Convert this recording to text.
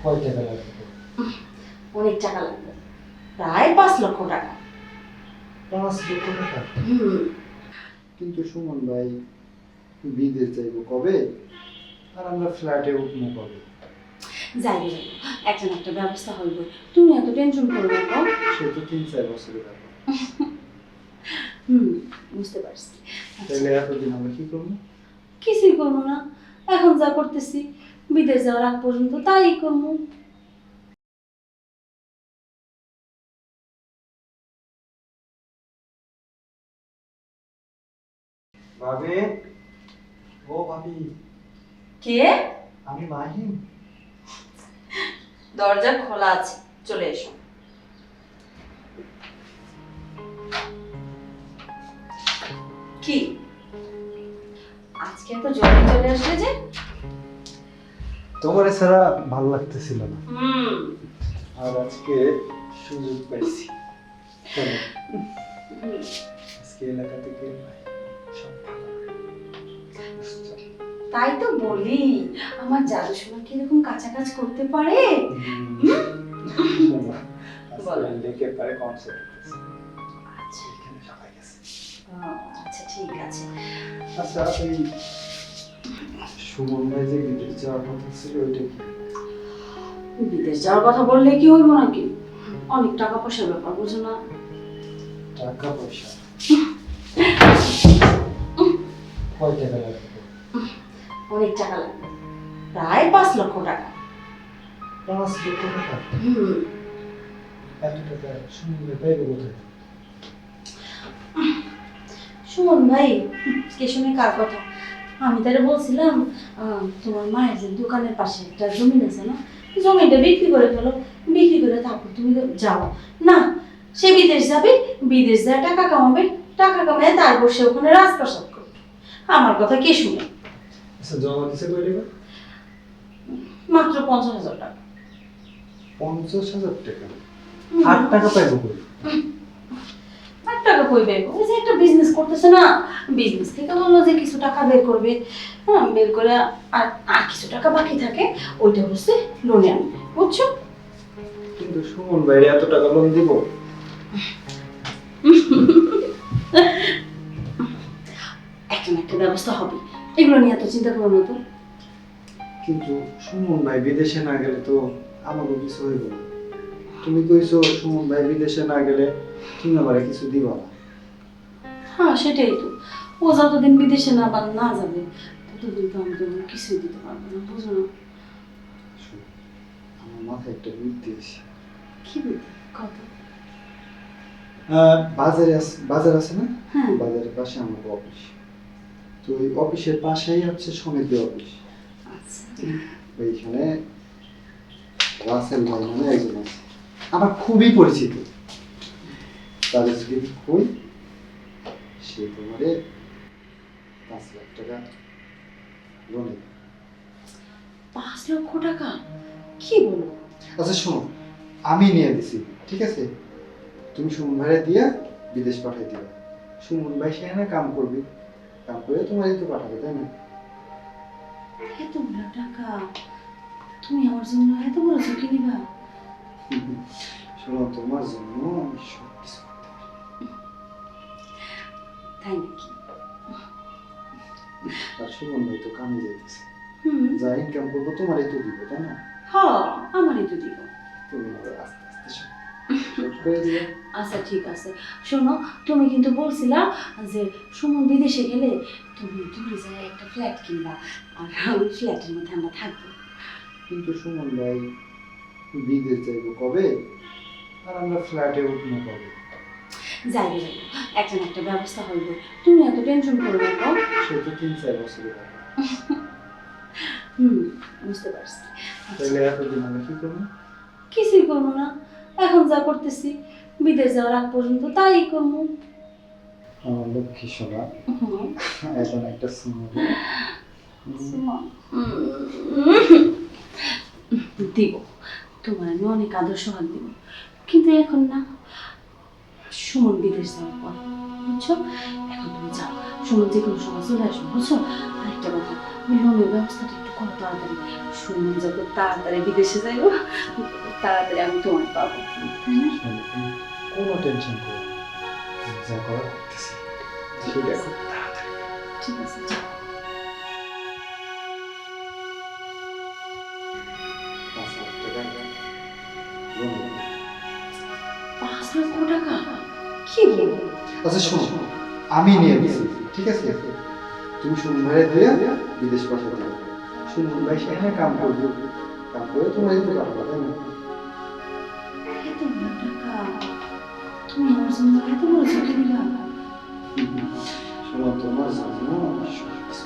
কয় টাকা লাগবে? অনেক টাকা লাগবে, প্রায় 5 লক্ষ টাকা। 5 লক্ষ টাকা? হুম। কিন্তু সুমন ভাই বিদেশ যাইব কবে, আর আমরা ফ্ল্যাটে উঠবো কবে? যাইব যাইব, একটা না একটা ব্যবস্থা হইব, তুমি এত টেনশন করো না তো। সে তো 3-4 বছরের ব্যাপার। হুম, বুঝতে পারছি। তাহলে এতদিন আমরা কি করবো? কিছুই করবো না, এখন যা করতেছি বিদেশ যাওয়ার আগ পর্যন্ত তাই করবো। ভাবি, ও ভাবি। কে? আমি মাহিম। দরজা খোলা আছে, চলে এসো। কি আজকে এত জলদি চলে আসলে যে? তোমার ছাড়া ভালো লাগতেছিল না, হুম। আর আজকে সুযোগ পাইছি। চলো, আজকে এলাকা থেকে সব ভালো। তাই তো বলি, আমার জাদু সোনা কিরকম কাঁচা কাজ করতে পারে। বলো। লেকের পারে কনসার্ট হচ্ছে। আচ্ছা এখানে সবাই গেছে। আচ্ছা, ঠিক আছে। আচ্ছা, এই সুমন ভাই যে বিদেশ যাওয়ার কথা ছিল ওইটা কি? বিদেশ যাওয়ার কথা বললে কি হইব নাকি? অনেক টাকা পয়সার ব্যাপার, বুঝো না? টাকা পয়সা কয় টাকা লাগবে? অনেক টাকা লাগবে, প্রায় 5 লক্ষ টাকা। 5 লক্ষ টাকা? হুম। এত টাকা সুমন ভাই পাইবে কোথায়? সুমন ভাই কে শুনে কার কথা? আমি তারে বলছিলাম তোমার মায়ের যে দোকানের পাশে একটা জমি আছে না, জমিটা বিক্রি করে ফেলো, বিক্রি করে তারপর তুমি যাও। না, সে বিদেশ যাবে, বিদেশ যায় টাকা কামাবে, টাকা কামায় তারপর সে ওখানে রাজপ্রাসাদ করবে। আমার কথা কে শুনে? আচ্ছা, জমা দিছে কয় টাকা? মাত্র 50,000 টাকা। 50,000 টাকা? 8 টাকা পাইবো কই? 8 টাকা কই বের? ওই যে একটা বিজনেস করতেছে না, বিজনেস থেকে বললো যে কিছু টাকা বের করবে। হ্যাঁ, বের করে আর আর কিছু টাকা বাকি থাকে, ওইটা হচ্ছে লোনে আনবে, বুঝছো? কিন্তু সুমন ভাই এত টাকা লোন দিব? একটা না একটা ব্যবস্থা হবে, এগুলো নিয়ে এত চিন্তা করো না তো। কিন্তু সুমন ভাই বিদেশে না গেলে তো আমারও কিছু হইব না। তুমি কইছো সুমন ভাই বিদেশে না গেলে তুমি আমারে কিছু দিবা না। হ্যাঁ, সেটাই তো। ও যতদিন বিদেশে না যাবে ততদিন তো আমি তোমার কিছুই দিতে পারবো না, বুঝো না? শোনো, আমার মাথায় একটা বুদ্ধি এসে। কি বলতে কথা? বাজার আছে না? হ্যাঁ। বাজারের পাশে আমার অফিস। তো ওই অফিসের পাশেই হচ্ছে সমিতি অফিস। আচ্ছা। ওইখানে রাসেল ভাই নামে একজন আছে, আমার খুবই পরিচিত। তাদের যদি কই, সে তোমারে 5 লাখ টাকা লোন দেবে। 5 লক্ষ টাকা? কি বলো? আচ্ছা শোনো, আমি নিয়ে দিছি, ঠিক আছে? তুমি সুমন ভাইরে দিয়া বিদেশ পাঠাই দিবা। সুমন ভাই সেখানে কাম করবে, কাম করে তোমার তো পাঠাবে, তাই না? এতগুলো টাকা তুমি আমার জন্য এত বড় ঝুঁকি নিবা? শোনো, তোমার জন্য আমি সব কিছু করতে পারি। তাই নাকি? আর সুমন ভাই তো কামে যাইতেছে, হুম। যা ইনকাম করবো তোমারই তো দিব, তাই না? হ্যাঁ, আমারই তো দিব। তুমি আবার আস্তে আস্তে সব শোধ করে দিবে। আচ্ছা, ঠিক আছে। শোনো, তুমি কিন্তু বলছিলা যে সুমন বিদেশে গেলে তুমি দূরে যায় একটা ফ্ল্যাট কিনবা, আর ওই ফ্ল্যাটের মধ্যে আমরা থাকবো। কিন্তু সুমন ভাই বিদেশ যাইব কবে, আর আমরা ফ্ল্যাটে উঠবো কবে? যাইবো যাইবো, একটা না একটা ব্যবস্থা হইব, তুমি এত টেনশন করো না তো। সে তো 3-4 বছরের ব্যাপার। হুম, বুঝতে পারছি। তাহলে এতদিন আমরা কি করবো? কিছুই করবো না, এখন যা করতেছি বিদেশ যাওয়ার আগ পর্যন্ত তাই করবো। আমার লক্ষ্মী সোনা, এখন একটা সুমন দিব, তোমার আমি অনেক আদর্শ হাত দিব, কিন্তু এখন না। সুমন বিদেশ যাওয়ার পর, বুঝছো? এখন তুমি যাও, সুমন যে কোনো সময় চলে আসবে বুঝছো। আরেকটা কথা, ওই লোনের ব্যবস্থাটা একটু করো তাড়াতাড়ি। সুমন যত তাড়াতাড়ি বিদেশে যাইব তাড়াতাড়ি আমি তোমার পাবো, তাই না? শোনো, তুমি কোনো টেনশন করো না। যা করার করতেছি সেটা খুব তাড়াতাড়ি। ঠিক আছে, যাও। 5 লাখ টাকা লোন নেবো। 5 লক্ষ টাকা? কি বলো? আচ্ছা শোনো, আমি নিয়ে দিছি, ঠিক আছে? তুমি সুমন ভাইয়ের দিয়ে বিদেশ পাঠাতে হবে। সুমন ভাই সেখানে কাম করবে, কাম করে তোমার একটু পাঠাবো, তাই না? এতগুলো টাকা তুমি আমার জন্য এত বড় ঝুঁকি নিলা? শোনো, তোমার জন্য আমি সব কিছু